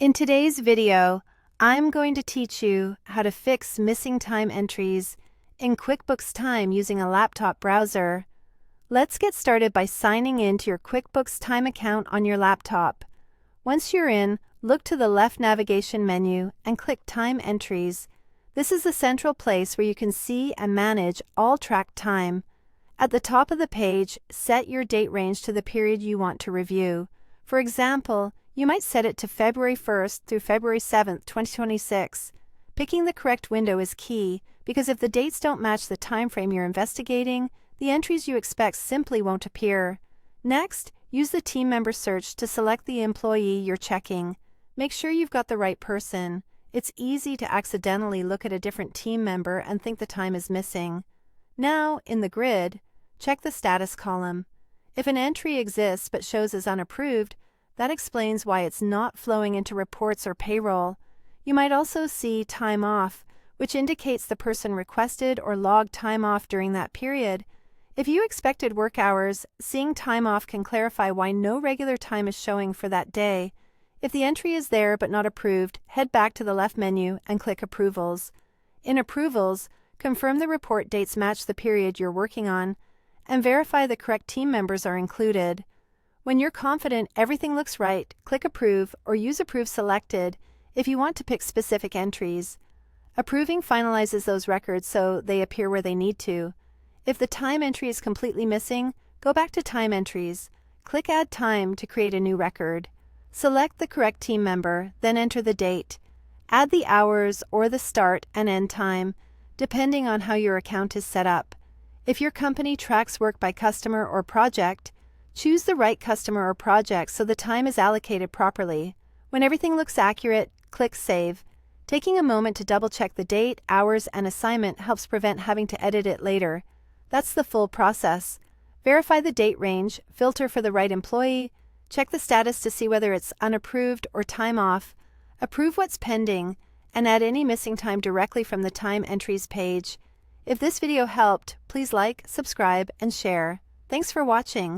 In today's video, I'm going to teach you how to fix missing time entries in QuickBooks Time using a laptop browser. Let's get started by signing in to your QuickBooks Time account on your laptop. Once you're in, look to the left navigation menu and click Time Entries. This is the central place where you can see and manage all tracked time. At the top of the page, set your date range to the period you want to review. For example, you might set it to February 1st through February 7th, 2026. Picking the correct window is key because if the dates don't match the time frame you're investigating, the entries you expect simply won't appear. Next, use the team member search to select the employee you're checking. Make sure you've got the right person. It's easy to accidentally look at a different team member and think the time is missing. Now, in the grid, check the status column. If an entry exists but shows as unapproved, that explains why it's not flowing into reports or payroll. You might also see time off, which indicates the person requested or logged time off during that period. If you expected work hours, seeing time off can clarify why no regular time is showing for that day. If the entry is there but not approved, head back to the left menu and click Approvals. In Approvals, confirm the report dates match the period you're working on, and verify the correct team members are included. When you're confident everything looks right, click Approve or use Approve Selected if you want to pick specific entries. Approving finalizes those records so they appear where they need to. If the time entry is completely missing, go back to Time Entries. Click Add Time to create a new record. Select the correct team member, then enter the date. Add the hours or the start and end time, depending on how your account is set up. If your company tracks work by customer or project, choose the right customer or project so the time is allocated properly. When everything looks accurate, click Save. Taking a moment to double-check the date, hours, and assignment helps prevent having to edit it later. That's the full process. Verify the date range, filter for the right employee, check the status to see whether it's unapproved or time off, approve what's pending, and add any missing time directly from the Time Entries page. If this video helped, please like, subscribe, and share. Thanks for watching.